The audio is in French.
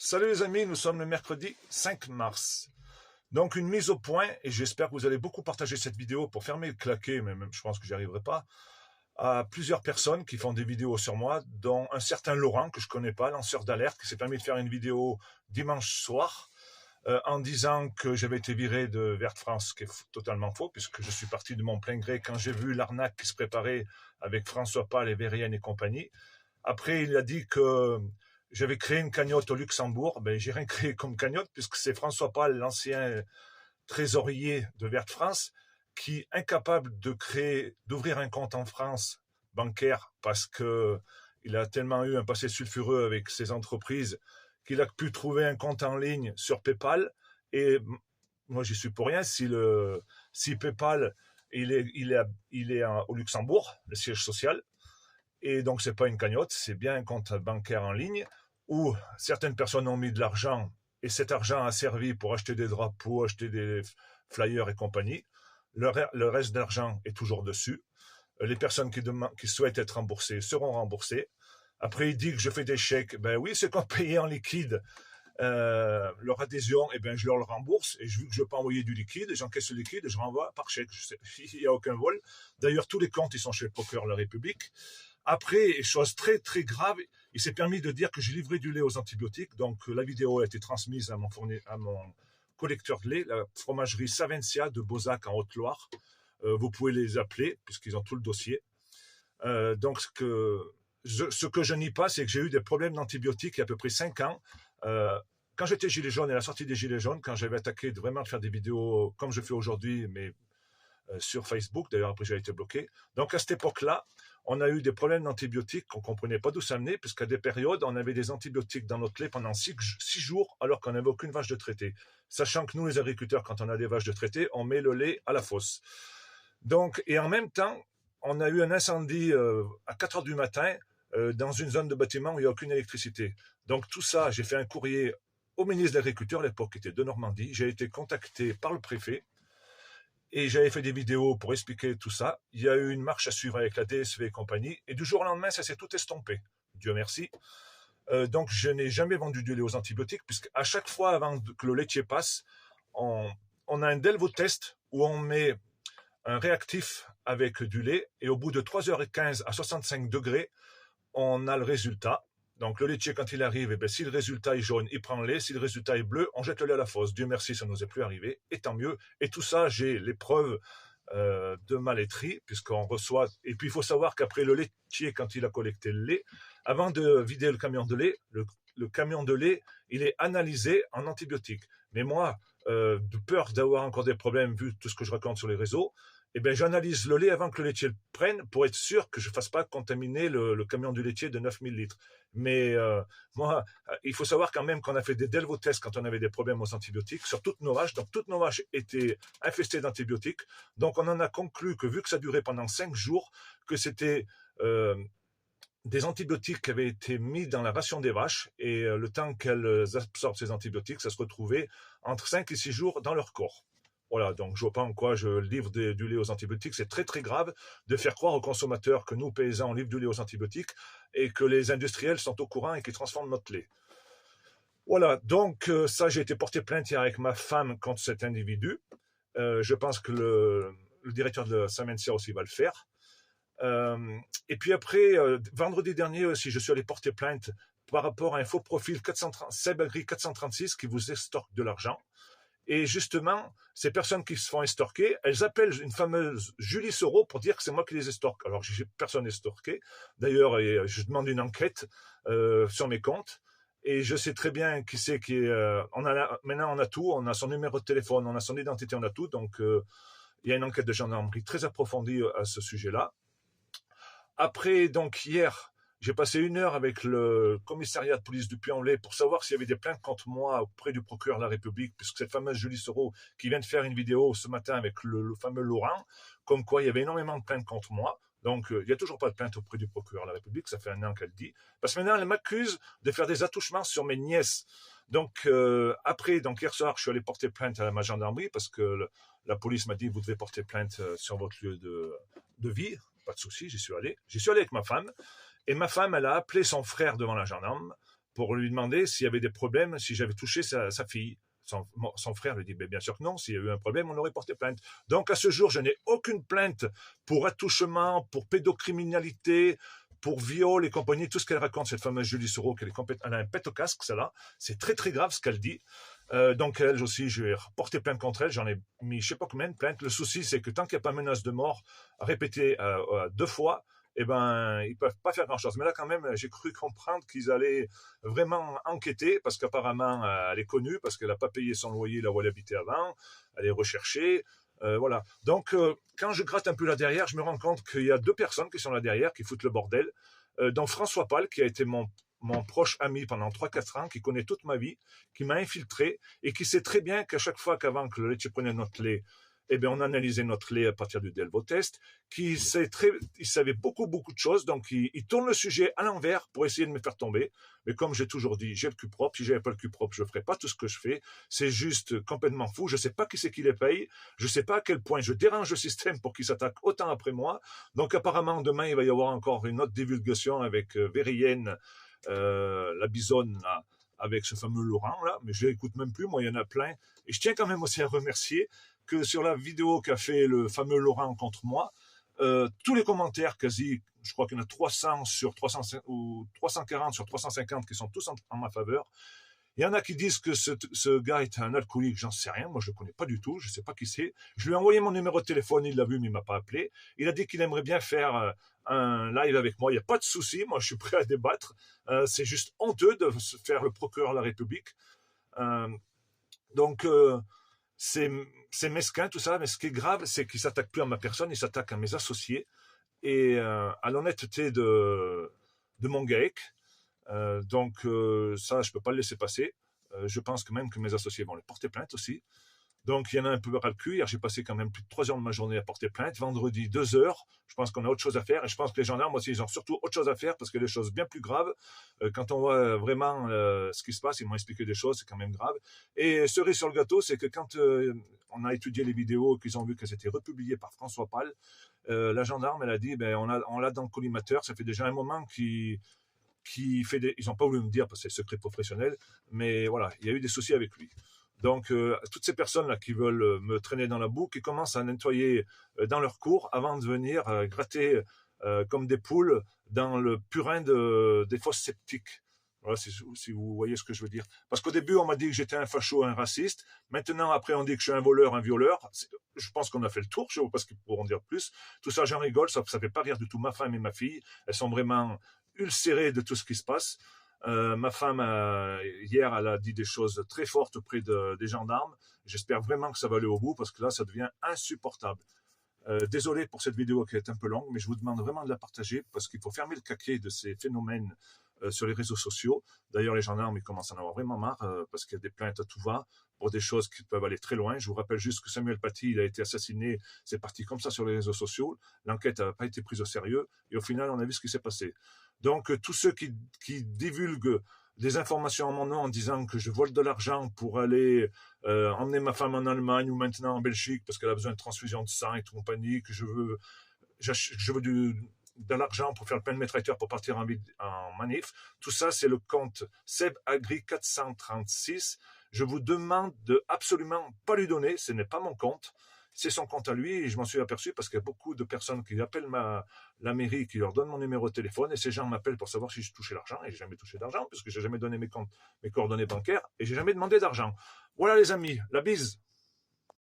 Salut les amis, nous sommes le mercredi 5 mars. Donc une mise au point, et j'espère que vous allez beaucoup partager cette vidéo pour fermer le claquet, mais même je pense que j'y arriverai pas, à plusieurs personnes qui font des vidéos sur moi, dont un certain Laurent, que je connais pas, lanceur d'alerte, qui s'est permis de faire une vidéo dimanche soir, en disant que j'avais été viré de Vert France, ce qui est totalement faux, puisque je suis parti de mon plein gré quand j'ai vu l'arnaque qui se préparait avec François Pal et Verienne et compagnie. Après, il a dit que j'avais créé une cagnotte au Luxembourg. Ben, j'ai rien créé comme cagnotte, puisque c'est François Pal, l'ancien trésorier de Vert France, qui, incapable d'ouvrir un compte en France bancaire, parce que il a tellement eu un passé sulfureux avec ses entreprises, qu'il a pu trouver un compte en ligne sur PayPal. Et moi, j'y suis pour rien. Si PayPal, il est au Luxembourg, le siège social, et donc c'est pas une cagnotte, c'est bien un compte bancaire en ligne où certaines personnes ont mis de l'argent et cet argent a servi pour acheter des drapeaux, acheter des flyers et compagnie. Le reste d'argent est toujours dessus. Les personnes qui souhaitent être remboursées seront remboursées. Après, il dit que je fais des chèques. Ben oui, c'est qu'on payait en liquide leur adhésion, et ben je leur le rembourse, et vu que je ne veux pas envoyer du liquide, j'encaisse le liquide et je renvoie par chèque. Il n'y a aucun vol. D'ailleurs, tous les comptes, ils sont chez le Procureur de la République. Après, chose très très grave, il s'est permis de dire que j'ai livré du lait aux antibiotiques. Donc la vidéo a été transmise à mon collecteur de lait, la fromagerie Savencia de Beauzac en Haute-Loire. Vous pouvez les appeler puisqu'ils ont tout le dossier. Donc ce que je nie pas, c'est que j'ai eu des problèmes d'antibiotiques il y a à peu près 5 ans. Quand j'étais gilet jaune et à la sortie des gilets jaunes, quand j'avais attaqué de vraiment faire des vidéos comme je fais aujourd'hui, mais sur Facebook, d'ailleurs après j'ai été bloqué. Donc à cette époque-là, on a eu des problèmes d'antibiotiques qu'on ne comprenait pas d'où ça venait, puisqu'à des périodes, on avait des antibiotiques dans notre lait pendant 6 jours, alors qu'on n'avait aucune vache de traité. Sachant que nous, les agriculteurs, quand on a des vaches de traité, on met le lait à la fosse. Donc, et en même temps, on a eu un incendie à 4 heures du matin dans une zone de bâtiment où il n'y a aucune électricité. Donc tout ça, j'ai fait un courrier au ministre de l'Agriculture, à l'époque qui était de Normandie. J'ai été contacté par le préfet. Et j'avais fait des vidéos pour expliquer tout ça. Il y a eu une marche à suivre avec la DSV et compagnie. Et du jour au lendemain, ça s'est tout estompé. Dieu merci. Donc, je n'ai jamais vendu du lait aux antibiotiques, puisqu'à chaque fois, avant que le laitier passe, on a un Delvo test où on met un réactif avec du lait. Et au bout de 3h15 à 65 degrés, on a le résultat. Donc le laitier, quand il arrive, si le résultat est jaune, il prend le lait. Si le résultat est bleu, on jette le lait à la fosse. Dieu merci, ça ne nous est plus arrivé, et tant mieux. Et tout ça, j'ai les preuves de ma laiterie, puisqu'on reçoit... Et puis il faut savoir qu'après le laitier, quand il a collecté le lait, avant de vider le camion de lait, le camion de lait, il est analysé en antibiotiques. Mais moi, de peur d'avoir encore des problèmes, vu tout ce que je raconte sur les réseaux, j'analyse le lait avant que le laitier le prenne pour être sûr que je ne fasse pas contaminer le camion du laitier de 9000 litres. Mais moi, il faut savoir quand même qu'on a fait des Delvo tests quand on avait des problèmes aux antibiotiques sur toutes nos vaches. Donc toutes nos vaches étaient infestées d'antibiotiques. Donc on en a conclu que vu que ça durait pendant 5 jours, que c'était des antibiotiques qui avaient été mis dans la ration des vaches, et le temps qu'elles absorbent ces antibiotiques, ça se retrouvait entre 5 et 6 jours dans leur corps. Voilà, donc je vois pas en quoi je livre du lait aux antibiotiques. C'est très très grave de faire croire aux consommateurs que nous, paysans, on livre du lait aux antibiotiques et que les industriels sont au courant et qu'ils transforment notre lait. Voilà, donc ça, j'ai été porté plainte hier avec ma femme contre cet individu. Je pense que le directeur de Savencia aussi va le faire. Et puis après, vendredi dernier aussi, je suis allé porter plainte par rapport à un faux profil Sebagri 436 qui vous estorque de l'argent. Et justement, ces personnes qui se font estorquer, elles appellent une fameuse Julie Soro pour dire que c'est moi qui les estorque. Alors, j'ai personne estorqué. D'ailleurs, je demande une enquête sur mes comptes. Et je sais très bien qui c'est qui est... maintenant, on a tout. On a son numéro de téléphone, on a son identité, on a tout. Donc, il y a une enquête de gendarmerie très approfondie à ce sujet-là. Après, donc, hier... J'ai passé 1 heure avec le commissariat de police du Puy-en-Velay pour savoir s'il y avait des plaintes contre moi auprès du procureur de la République, puisque cette fameuse Julie Soro qui vient de faire une vidéo ce matin avec le fameux Laurent, comme quoi il y avait énormément de plaintes contre moi. Donc, il n'y a toujours pas de plainte auprès du procureur de la République, ça fait 1 an qu'elle dit. Parce que maintenant, elle m'accuse de faire des attouchements sur mes nièces. Donc, après, hier soir, je suis allé porter plainte à ma gendarmerie parce que la police m'a dit, vous devez porter plainte sur votre lieu de vie. Pas de souci, j'y suis allé. J'y suis allé avec ma femme. Et ma femme, elle a appelé son frère devant la gendarme pour lui demander s'il y avait des problèmes, si j'avais touché sa fille. Son frère lui dit, bien sûr que non, s'il y a eu un problème, on aurait porté plainte. Donc à ce jour, je n'ai aucune plainte pour attouchement, pour pédocriminalité, pour viol et compagnie, tout ce qu'elle raconte, cette fameuse Julie Soro, elle a un pet au casque, celle-là. C'est très très grave ce qu'elle dit. Donc elle aussi, je vais porter plainte contre elle. J'en ai mis je sais pas combien de plaintes. Le souci, c'est que tant qu'il n'y a pas menace de mort répétée 2 fois, eh ben, ils peuvent pas faire grand-chose. Mais là, quand même, j'ai cru comprendre qu'ils allaient vraiment enquêter, parce qu'apparemment, elle est connue, parce qu'elle n'a pas payé son loyer là où elle habitait avant, elle est recherchée. Voilà. Donc, quand je gratte un peu là derrière, je me rends compte qu'il y a 2 personnes qui sont là derrière, qui foutent le bordel, dont François Pal, qui a été mon proche ami pendant 3-4 ans, qui connaît toute ma vie, qui m'a infiltré, et qui sait très bien qu'à chaque fois qu'avant que le laitier prenait notre lait, eh bien, on analysait notre lait à partir du Delvo test, il savait beaucoup de choses, donc il tourne le sujet à l'envers pour essayer de me faire tomber. Mais comme j'ai toujours dit, j'ai le cul propre. Si j'avais pas le cul propre, je ferais pas tout ce que je fais. C'est juste complètement fou. Je sais pas qui c'est qui les paye. Je sais pas à quel point je dérange le système pour qu'il s'attaque autant après moi. Donc apparemment, demain, il va y avoir encore une autre divulgation avec Verienne, la bisonne, là, avec ce fameux Laurent, là. Mais je l'écoute même plus. Moi, il y en a plein. Et je tiens quand même aussi à remercier que sur la vidéo qu'a fait le fameux Laurent contre moi, tous les commentaires quasi, je crois qu'il y en a 300 sur 300 ou 340 sur 350 qui sont tous en ma faveur. Il y en a qui disent que ce gars est un alcoolique, j'en sais rien, moi je le connais pas du tout, je sais pas qui c'est. Je lui ai envoyé mon numéro de téléphone, il l'a vu mais il m'a pas appelé. Il a dit qu'il aimerait bien faire un live avec moi, il n'y a pas de souci, moi je suis prêt à débattre. C'est juste honteux de se faire le procureur de la République. Donc c'est mesquin tout ça, mais ce qui est grave, c'est qu'il s'attaque plus à ma personne, il s'attaque à mes associés et à l'honnêteté de mon GAEC. Donc ça, je peux pas le laisser passer. Je pense que même que mes associés vont les porter plainte aussi. Donc il y en a un peu ras le cul. Hier, j'ai passé quand même plus de 3 heures de ma journée à porter plainte. Vendredi, 2 heures. Je pense qu'on a autre chose à faire. Et je pense que les gendarmes aussi, ils ont surtout autre chose à faire parce que les choses bien plus graves. Quand on voit vraiment ce qui se passe, ils m'ont expliqué des choses, c'est quand même grave. Et cerise sur le gâteau, c'est que quand on a étudié les vidéos, qu'ils ont vu qu'elles étaient republiées par François Pal, la gendarme, elle a dit, ben, on l'a dans le collimateur. Ça fait déjà un moment qui fait ils n'ont pas voulu me dire parce que c'est secret professionnel, mais voilà, il y a eu des soucis avec lui. Donc, toutes ces personnes-là qui veulent me traîner dans la boue, qui commencent à nettoyer dans leur cour avant de venir gratter comme des poules dans le purin des fosses septiques. Voilà, si vous voyez ce que je veux dire. Parce qu'au début, on m'a dit que j'étais un facho, un raciste. Maintenant, après, on dit que je suis un voleur, un violeur. Je pense qu'on a fait le tour, je ne sais pas ce qu'ils pourront dire plus. Tout ça, j'en rigole, ça ne fait pas rire du tout ma femme et ma fille. Elles sont vraiment ulcérées de tout ce qui se passe. Ma femme, hier, elle a dit des choses très fortes auprès des gendarmes. J'espère vraiment que ça va aller au bout parce que là, ça devient insupportable. Désolé pour cette vidéo qui est un peu longue, mais je vous demande vraiment de la partager parce qu'il faut fermer le caquet de ces phénomènes sur les réseaux sociaux. D'ailleurs, les gendarmes, ils commencent à en avoir vraiment marre parce qu'il y a des plaintes à tout va pour des choses qui peuvent aller très loin. Je vous rappelle juste que Samuel Paty, il a été assassiné. C'est parti comme ça sur les réseaux sociaux. L'enquête n'a pas été prise au sérieux et au final, on a vu ce qui s'est passé. Donc, tous ceux qui divulguent des informations en mon nom en disant que je vole de l'argent pour aller emmener ma femme en Allemagne ou maintenant en Belgique parce qu'elle a besoin de transfusion de sang et compagnie, que je veux de l'argent pour faire le plein de mes traiteurs pour partir en manif. Tout ça, c'est le compte SebAgri436. Je vous demande de absolument pas lui donner, ce n'est pas mon compte. C'est son compte à lui et je m'en suis aperçu parce qu'il y a beaucoup de personnes qui appellent la mairie, qui leur donnent mon numéro de téléphone et ces gens m'appellent pour savoir si je touchais l'argent et j'ai jamais touché d'argent puisque j'ai jamais donné mes coordonnées bancaires et j'ai jamais demandé d'argent. Voilà les amis, la bise.